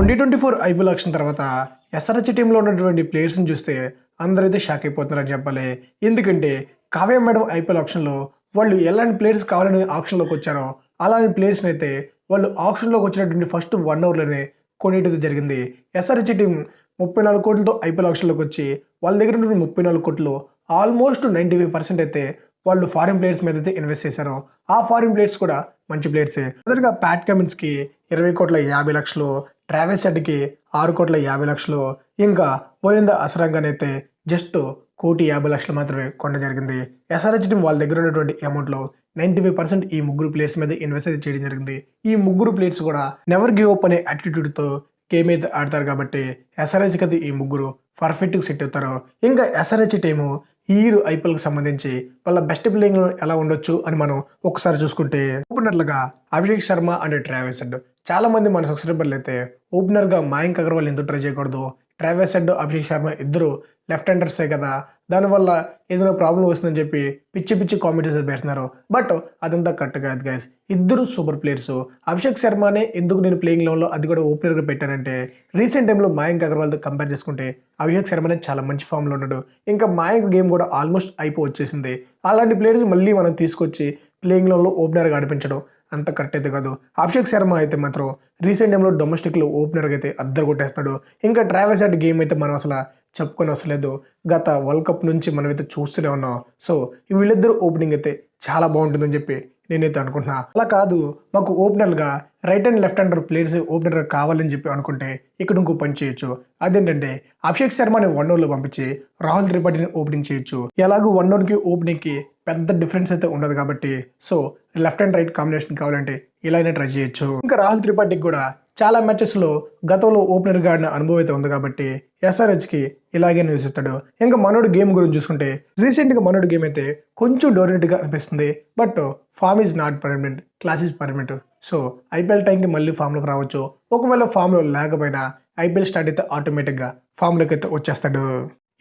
2024 IPL auction తర్వాత SRH టీంలో ఉన్నటువంటి ప్లేయర్స్ని చూస్తే అందరైతే షాక్ అయిపోతున్నారని చెప్పాలి. ఎందుకంటే కావ్య మేడం ఐపీఎల్ ఆక్షన్లో వాళ్ళు ఎలాంటి ప్లేయర్స్ కావాలని ఆక్షన్లోకి వచ్చారో అలాంటి ప్లేయర్స్ని అయితే వాళ్ళు ఆక్షన్లోకి వచ్చినటువంటి ఫస్ట్ 1 అవర్లోనే కొనేయడం జరిగింది. ఎస్ఆర్హెచ్ టీం 34 కోట్లతో ఐపీఎల్ ఆక్షన్లోకి వచ్చి వాళ్ళ దగ్గర ఉన్న 34 కోట్లు ఆల్మోస్ట్ 95% అయితే వాళ్ళు ఫారిన్ ప్లేయర్స్ మీద అయితే ఇన్వెస్ట్ చేశారు. ఆ ఫారిన్ ప్లేయర్స్ కూడా మంచి ప్లేయర్సే. మొదటిగా ప్యాట్ కమిన్స్కి 20 కోట్ల 50 లక్షలు, ట్రావెస్ హెడ్కి 6 కోట్ల 50 లక్షలు, ఇంకా వనింద అసరంగానైతే జస్ట్ 1,50,00,000 మాత్రమే కొనడం జరిగింది. ఎస్ఆర్హెచ్ టీం వాళ్ళ దగ్గర ఉన్నటువంటి అమౌంట్లో 95% ఈ ముగ్గురు ప్లేయర్స్ మీద ఇన్వెస్ట్ అయితే చేయడం జరిగింది. ఈ ముగ్గురు ప్లేయర్స్ కూడా నెవర్ గివ్ అప్ అనే యాటిట్యూడ్తో గేమ్ అయితే ఆడతారు కాబట్టి ఎస్ఆర్హెచ్కి అయితే ఈ ముగ్గురు పర్ఫెక్ట్గా సెట్ అవుతారు. ఇంకా ఎస్ఆర్హెచ్ టీము ఈ ఐపీఎల్కి సంబంధించి వాళ్ళ బెస్ట్ ప్లేయింగ్ ఎలా ఉండొచ్చు అని మనం ఒకసారి చూసుకుంటే, ఓపెనర్లుగా Abhishek Sharma and Travis head. చాలా మంది మన సబ్స్క్రైబర్లు అయితే ఓపెనర్గా మయాంక్ అగర్వాల్ ఎందుకు ట్రై చేయకూడదు, ట్రావెస్ హెడ్ అభిషేక్ శర్మ ఇద్దరు లెఫ్ట్ హ్యాండర్సే కదా, దానివల్ల ఏదైనా ప్రాబ్లం వస్తుందని చెప్పి పిచ్చి కామెంట్స్ పెడుతున్నారు. బట్ అదంతా కరెక్ట్ కాదు గైస్. ఇద్దరు సూపర్ ప్లేయర్స్. అభిషేక్ శర్మనే ఎందుకు నేను ప్లేయింగ్ లెవెల్లో అది కూడా ఓపెనర్గా పెట్టానంటే, రీసెంట్ టైంలో మయాంక్ అగర్వాల్తో కంపేర్ చేసుకుంటే అభిషేక్ శర్మనే చాలా మంచి ఫామ్లో ఉన్నాడు. ఇంకా మయాంక్ గేమ్ కూడా ఆల్మోస్ట్ వచ్చేసింది. అలాంటి ప్లేయర్స్ మళ్ళీ మనం తీసుకొచ్చి ప్లేయింగ్ లెవెల్లో ఓపెనర్గా ఆడిపించడం అంత కరెక్ట్ అయితే కాదు. అభిషేక్ శర్మ అయితే మాత్రం రీసెంట్ టైంలో డొమెస్టిక్లో ఓపెనర్గా అయితే అద్దరు కొట్టేస్తాడు. ఇంకా ట్రావెస్ హెడ్ గేమ్ అయితే మనం అసలు చెప్పుకొని వస్తలేదు. గత వరల్డ్ కప్ నుంచి మనమైతే చూస్తూనే ఉన్నాం. సో వీళ్ళిద్దరు ఓపెనింగ్ అయితే చాలా బాగుంటుందని చెప్పి నేనైతే అనుకుంటున్నా. అలా కాదు, మాకు ఓపెనర్గా right and left hander players ఓపెనర్గా కావాలని చెప్పి అనుకుంటే ఇక్కడ ఇంకో పని చేయొచ్చు. అదేంటంటే అభిషేక్ శర్మని 1 ఓవర్లో పంపించి రాహుల్ త్రిపాఠిని ఓపెనింగ్ చేయొచ్చు. ఎలాగో 1 ఓవర్కి ఓపెనింగ్కి పెద్ద డిఫరెన్స్ అయితే ఉండదు కాబట్టి, so left and right combination కావాలంటే ఇలానే ట్రై చేయొచ్చు. ఇంకా రాహుల్ త్రిపాఠికి కూడా చాలా మ్యాచెస్లో గతంలో ఓపెనర్గా ఆడిన అనుభవం అయితే ఉంది కాబట్టి ఎస్ఆర్హెచ్కి ఇలాగే నిలుస్తాడు. ఇంకా మనోడు గేమ్ గురించి చూసుకుంటే రీసెంట్గా మనోడు గేమ్ అయితే కొంచెం డోరినెట్గా అనిపిస్తుంది. But form is not permanent, class is permanent. So IPL టైంకి మళ్ళీ ఫామ్లోకి రావచ్చు. ఒకవేళ ఫామ్లో లేకపోయినా ఐపీఎల్ స్టార్ట్ అయితే ఆటోమేటిక్గా ఫామ్లోకి అయితే వచ్చేస్తాడు.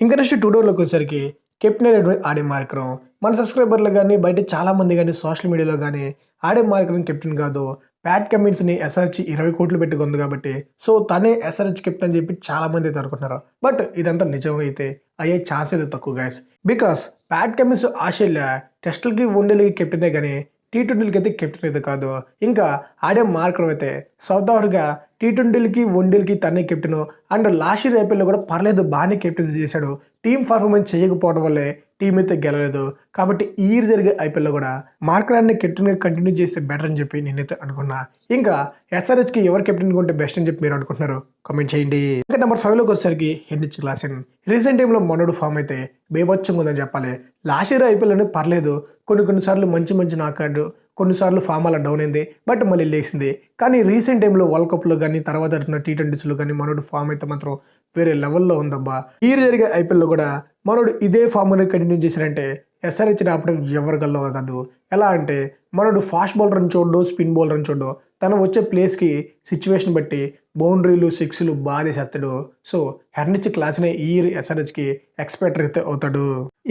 ఇంకా నెక్స్ట్ 2 డోర్లోకి వచ్చేసరికి కెప్టెన్ ఆడే మార్కరం. మన సబ్స్క్రైబర్లు కానీ బయట చాలామంది కానీ సోషల్ మీడియాలో కానీ ఆడే మార్కరం కెప్టెన్ కాదు, ప్యాట్ కమిన్స్ని ఎస్ఆర్హెచ్ 20 కోట్లు పెట్టి కొంది కాబట్టి సో తనే ఎస్ఆర్హెచ్ కెప్టెన్ అని చెప్పి చాలామంది అయితే అనుకుంటున్నారు. బట్ ఇదంతా నిజమైతే అయ్యే ఛాన్స్ అయితే తక్కువ guys. Because Pat Cummins Australia టెస్టులకి వన్డేలకి కెప్టెనే కానీ T20లకి అయితే కెప్టెన్ అయితే కాదు. ఇంకా ఆడే మార్కరం అయితే సౌత్ ఆఫ్రికా T20లకి వన్డేలకి తనే కెప్టెన్. అండ్ లాస్ట్ ఇయర్ ఐపీఎల్లో కూడా పర్లేదు, బాగానే కెప్టెన్సీ చేశాడు. టీం పర్ఫార్మెన్స్ చేయకపోవడం వల్లే టీం అయితే గెలలేదు. కాబట్టి ఈ ఇయర్ జరిగే ఐపీఎల్లో కూడా మార్కరాన్ని కెప్టెన్గా కంటిన్యూ చేస్తే బెటర్ అని చెప్పి నేనైతే అనుకున్నా. ఇంకా ఎస్ఆర్హెచ్కి ఎవరు కెప్టెన్గా ఉంటే బెస్ట్ అని చెప్పి మీరు అనుకుంటున్నారు కామెంట్ చేయండి. ఇంకా నెంబర్ 5లోకి వచ్చేసరికి హెన్రిచ్ క్లాసెన్. రీసెంట్ టైంలో మనోడు ఫామ్ అయితే బేబచ్చంగా ఉందని చెప్పాలి. లాస్ట్ ఇయర్ ఐపీఎల్లోనే పర్లేదు, కొన్నిసార్లు మంచి నాకాడు, కొన్నిసార్లు ఫామ్ అలా డౌన్ అయింది, బట్ మళ్ళీ లేచింది. కానీ రీసెంట్ టైంలో వరల్డ్ కప్లో కానీ తర్వాత T20లో కానీ మనోడు ఫామ్ అయితే మాత్రం వేరే లెవెల్లో ఉందబ్బా. ఈ జరిగే ఐపీఎల్లో కూడా మనోడు ఇదే ఫామ్ అనేది కంటిన్యూ చేశారంటే ఎస్ఆర్హెచ్ ఆపడం ఎవరు గల్లో కాదు. ఎలా అంటే మనోడు ఫాస్ట్ బౌలర్ అని చూడడు, స్పిన్ బౌలర్ అని చూడడు, తను వచ్చే ప్లేస్కి సిచ్యువేషన్ బట్టి బౌండరీలు 6లు బాగా చేస్తాడు. సో హెన్రిచ్ క్లాస్నే ఈ ఎస్ఆర్హెచ్కి ఎక్స్పెక్టర్ అయితే అవుతాడు.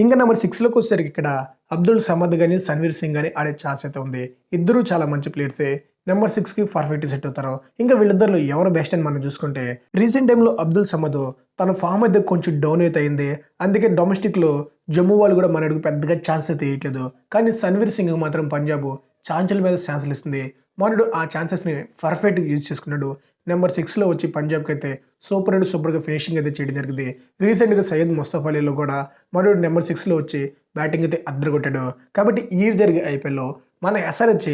ఇంకా నెంబర్ 6లోకి వచ్చేసరికి ఇక్కడ అబ్దుల్ సమద్ కానీ సన్వీర్ సింగ్ కానీ ఆడే ఛాన్స్ అయితే ఉంది. ఇద్దరు చాలా మంచి ప్లేయర్సే. నెంబర్ 6కి పర్ఫెక్ట్ సెట్ అవుతారు. ఇంకా వీళ్ళిద్దరు ఎవరు బెస్ట్ అని మనం చూసుకుంటే రీసెంట్ టైంలో అబ్దుల్ సమద్ తన ఫామ్ అయితే కొంచెం డౌన్ అయితే అయింది. అందుకే డొమెస్టిక్లో జమ్మూ వాళ్ళు కూడా మనకు పెద్దగా ఛాన్స్ అయితే వేయట్లేదు. కానీ సన్వీర్ సింగ్ మాత్రం పంజాబ్ ఛాన్సుల మీద ఛాన్సులు ఇస్తుంది. మనడు ఆ ఛాన్సెస్ని పర్ఫెక్ట్గా యూజ్ చేసుకున్నాడు. నెంబర్ 6లో వచ్చి పంజాబ్కి అయితే సూపర్గా ఫినిషింగ్ అయితే చేయడం జరిగింది. రీసెంట్గా సయ్యద్ ముస్తఫా అలీలో కూడా మనడు నెంబర్ 6లో వచ్చి బ్యాటింగ్ అయితే అద్దరగొట్టాడు. కాబట్టి ఈ జరిగే ఐపీఎల్లో మన ఎస్ఆర్హెచ్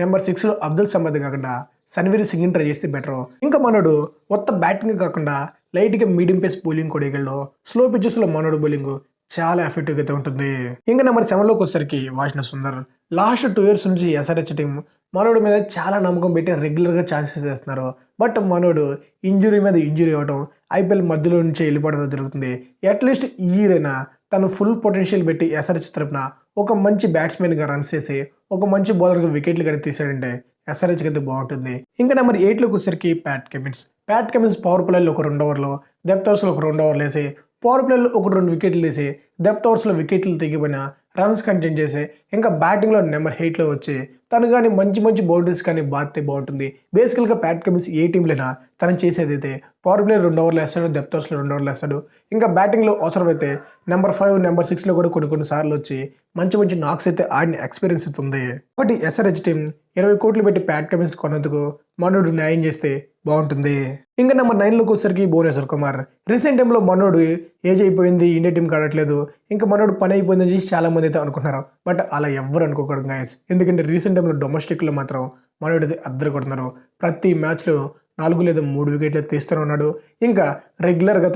నెంబర్ 6లో అబ్దుల్ సమద్ కాకుండా సన్వీర్ సింగ్ని ట్రై చేస్తే బెటర్. ఇంకా మనడు కొత్త బ్యాటింగ్ కాకుండా లైట్గా మీడియం పేస్ బౌలింగ్ కూడా వేయగలడు. స్లో పిచ్చెస్లో మనోడు బౌలింగ్ చాలా ఎఫెక్టివ్గా అయితే ఉంటుంది. ఇంకా నెంబర్ 7లోకి వచ్చేసరికి వాషింగ్టన్ సుందర్. లాస్ట్ 2 ఇయర్స్ నుంచి ఎస్ఆర్హెచ్ టీం మనోడి మీద చాలా నమ్మకం పెట్టి రెగ్యులర్గా ఛాన్సెస్ చేస్తున్నారు. బట్ మనోడు ఇంజురీ మీద ఇంజురీ అవ్వడం, ఐపీఎల్ మధ్యలో నుంచి వెళ్ళిపోవడం జరుగుతుంది. అట్లీస్ట్ ఈ ఇయర్ అయినా తను ఫుల్ పొటెన్షియల్ పెట్టి ఎస్ఆర్హెచ్ తరపున ఒక మంచి బ్యాట్స్మెన్గా రన్స్ చేసి ఒక మంచి బౌలర్గా వికెట్లు కానీ తీసాడంటే ఎస్ఆర్హెచ్కి అయితే బాగుంటుంది. ఇంకా నెంబర్ 8లోకి వచ్చేసరికి ప్యాట్ కమిన్స్ పవర్ ప్లేలో ఒక 2 ఓవర్లో, డెప్త్ ఓవర్స్లో ఒక 2 ఓవర్లు వేసి, పవర్ ప్లేలో 1-2 వికెట్లు తీసి, డెప్త్ ఓవర్స్లో వికెట్లు తెగిపోయిన రన్స్ కంటెంట్ చేసి ఇంకా బ్యాటింగ్లో నెంబర్ 8లో వచ్చి తను కానీ మంచి మంచి బౌండరీస్ కానీ బాధితే బాగుంటుంది. బేసికల్గా ప్యాట్ కమిన్స్ ఏ టీంలైనా తను చేసేదైతే పవర్ ప్లే 2 ఓవర్లు వేస్తాడు, డెప్త్ ఓవర్స్లో 2 ఓవర్లు వేస్తాడు. ఇంకా బ్యాటింగ్లో అవసరమైతే నెంబర్ 5 నెంబర్ 6లో కూడా కొన్ని సార్లు వచ్చి మంచి మంచి నాక్స్ అయితే ఆడిన ఎక్స్పీరియన్స్ అయితే ఉంది. కాబట్టి ఎస్ఆర్హెచ్ టీం 20 కోట్లు పెట్టి ప్యాట్ కమిన్స్ కొన్నందుకు మనోడు న్యాయం చేస్తే బాగుంటుంది. ఇంకా నెంబర్ 9లోకి వచ్చేసరికి భువనేశ్వర్ కుమార్. రీసెంట్ టైంలో మనోడు ఏజ్ అయిపోయింది, ఇండియా టీంకి ఆడట్లేదు, ఇంకా మనోడు పని అయిపోయిందని చాలా మంది అయితే అనుకుంటున్నారు. బట్ అలా ఎవ్వరు అనుకోకూడదు గైస్. ఎందుకంటే రీసెంట్ టైంలో డొమెస్టిక్లో మాత్రం మనోడు అయితే అద్దరు కొడుతున్నారు. ప్రతి మ్యాచ్లో 4 లేదా 3 వికెట్లు తీస్తూనే ఉన్నాడు. ఇంకా రెగ్యులర్గా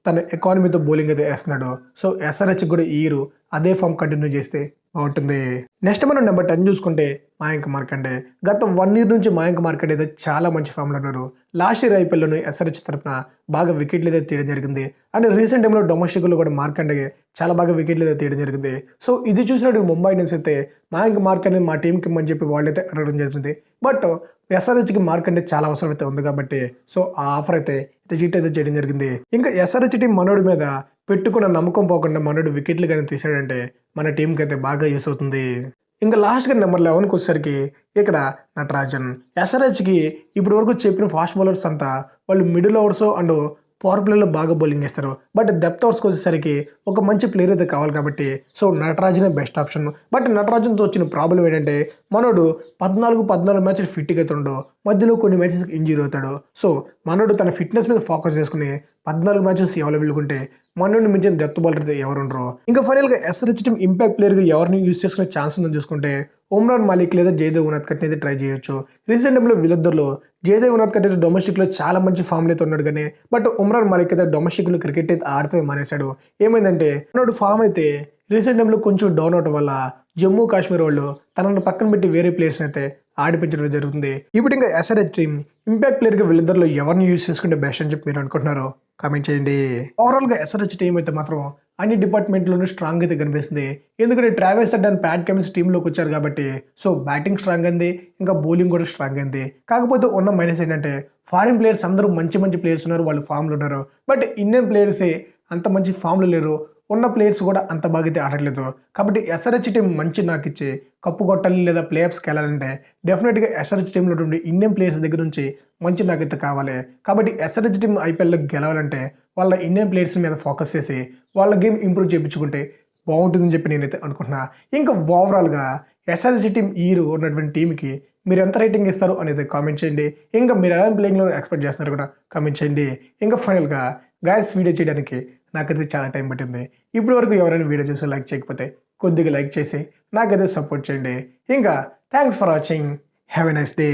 తన ఎకానమీతో బౌలింగ్ అయితే వేస్తున్నాడు. సో ఎస్ఆర్హెచ్ కూడా ఈరు అదే ఫామ్ కంటిన్యూ చేస్తే బాగుంటుంది. నెక్స్ట్ మనం నెంబర్ 10 చూసుకుంటే మయాంక్ మార్కండే. గత 1 ఇయర్ నుంచి మయాంక్ మార్కండే అయితే చాలా మంచి ఫామ్లో ఉన్నారు. లాస్ట్ ఇయర్ ఐపీఎల్లోనే ఎస్ఆర్హెచ్ తరఫున బాగా వికెట్లు అయితే తీయడం జరిగింది. అండ్ రీసెంట్ టైంలో డొమెస్టిక్లో కూడా మార్కండే చాలా బాగా వికెట్లు అయితే తీయడం జరిగింది. సో ఇది చూసినట్టు ముంబై ఇండియన్స్ అయితే మయాంక్ మార్కండే మా టీంకి ఇమ్మని చెప్పి వాళ్ళైతే అడగడం జరిగింది. బట్ ఎస్ఆర్హెచ్కి మార్కండే చాలా అవసరం అయితే ఉంది కాబట్టి సో ఆ ఆఫర్ అయితే రిజెక్ట్ అయితే చేయడం జరిగింది. ఇంకా ఎస్ఆర్హెచ్ టీం మనోడి మీద పెట్టుకున్న నమ్మకం పోకుండా మనోడు వికెట్లు కానీ తీసాడంటే మన టీంకి అయితే బాగా యూస్ అవుతుంది. ఇంకా లాస్ట్గా నెంబర్ 11కి వచ్చేసరికి ఇక్కడ నటరాజన్. ఎస్ఆర్హెచ్కి ఇప్పటి వరకు చెప్పిన ఫాస్ట్ బౌలర్స్ అంతా వాళ్ళు మిడిల్ ఓవర్స్ అండ్ పవర్ ప్లేలో బాగా బౌలింగ్ చేస్తారు. బట్ డెప్త్ ఓవర్స్కి వచ్చేసరికి ఒక మంచి ప్లేయర్ అయితే కావాలి కాబట్టి సో నటరాజనే బెస్ట్ ఆప్షన్. బట్ నటరాజన్తో వచ్చిన ప్రాబ్లం ఏంటంటే మనోడు 14 మ్యాచ్లు ఫిట్గా అయితే ఉండడు, మధ్యలో కొన్ని మ్యాచెస్కి ఇంజూరీ అవుతాడు. సో మనోడు తన ఫిట్నెస్ మీద ఫోకస్ చేసుకుని 14 మ్యాచెస్ అవైలబుల్గా ఉంటే మనోడిని మించిన డెప్త్ బౌలర్స్ ఎవరు ఉండరు. ఇంకా ఫైనల్గా ఎస్ఆర్హెచ్ టీం ఇంపాక్ట్ ప్లేయర్గా ఎవరిని యూస్ చేసుకునే ఛాన్స్ ఉందని చూసుకుంటే ఉమ్రాన్ మాలిక్ లేదా జయదేవ్ ఉనాద్కట్ని అయితే ట్రై చేయొచ్చు. రీసెంట్ టైంలో వీళ్ళిద్దరిలో జయదేవ్ ఉనాద్కట్ అయితే డొమెస్టిక్లో చాలా మంచి ఫామ్లో అయితే ఉన్నాడు కానీ బట్ ఉమ్రాన్ మాలిక్ అయితే డొమెస్టిక్లో క్రికెట్ అయితే ఆడుతూ మానేశాడు. ఏమైందంటే మనోడు ఫామ్ అయితే రీసెంట్ టైంలో కొంచెం డౌన్ అవడం వల్ల జమ్మూ కాశ్మీర్ వాళ్ళు తనను పక్కన పెట్టి వేరే ప్లేయర్స్ అయితే ఆడిపించడం జరుగుతుంది. ఇప్పుడు ఇంకా ఎస్ఆర్హెచ్ టీం ఇంపాక్ట్ ప్లేయర్గా వీళ్ళిద్దరిలో ఎవరిని యూజ్ చేసుకుంటే బెస్ట్ అని చెప్పి మీరు అనుకుంటున్నారో కామెంట్ చేయండి. ఓవరాల్గా ఎస్ఆర్హెచ్ టీం అయితే మాత్రం అన్ని డిపార్ట్మెంట్లోనూ స్ట్రాంగ్ అయితే కనిపిస్తుంది. ఎందుకంటే Travis head and Pat Cummins టీంలోకి వచ్చారు కాబట్టి సో బ్యాటింగ్ స్ట్రాంగ్ అయింది, ఇంకా బౌలింగ్ కూడా స్ట్రాంగ్ అయింది. కాకపోతే ఉన్న మైనస్ ఏంటంటే ఫారిన్ ప్లేయర్స్ అందరూ మంచి ప్లేయర్స్ ఉన్నారు, వాళ్ళు ఫామ్లో ఉన్నారు. బట్ ఇండియన్ ప్లేయర్సే అంత మంచి ఫామ్లో లేరు, ఉన్న ప్లేయర్స్ కూడా అంత బాగా అయితే ఆడట్లేదు. కాబట్టి ఎస్ఆర్హెచ్ టీం మంచి నాకు ఇచ్చి కప్పు కొట్టాలి లేదా ప్లే ఆఫ్స్కి వెళ్ళాలంటే డెఫినెట్గా ఎస్ఆర్హెచ్ టీంలో ఉండే ఇండియన్ ప్లేయర్స్ దగ్గర నుంచి మంచి నాకు అయితే కావాలి. కాబట్టి ఎస్ఆర్హెచ్ టీం ఐపీఎల్లో గెలవాలంటే వాళ్ళ ఇండియన్ ప్లేయర్స్ మీద ఫోకస్ చేసి వాళ్ళ గేమ్ ఇంప్రూవ్ చేయించుకుంటే బాగుంటుందని చెప్పి నేనైతే అనుకుంటున్నా. ఇంకా ఓవరాల్గా ఎస్ఆర్హెచ్ టీం ఈరు ఉన్నటువంటి టీంకి మీరు ఎంత రేటింగ్ ఇస్తారు అనేది కామెంట్ చేయండి. ఇంకా మీరు ఎలా ప్లేయింగ్లో ఎక్స్పెక్ట్ చేస్తున్నారు కూడా కామెంట్ చేయండి. ఇంకా ఫైనల్గా గాయస్ వీడియో చేయడానికి నాకైతే చాలా టైం పట్టింది. ఇప్పటి వరకు ఎవరైనా వీడియో చూసి లైక్ చేయకపోతే కొద్దిగా లైక్ చేసి నాకైతే సపోర్ట్ చేయండి. ఇంకా thanks for watching. Have a nice day.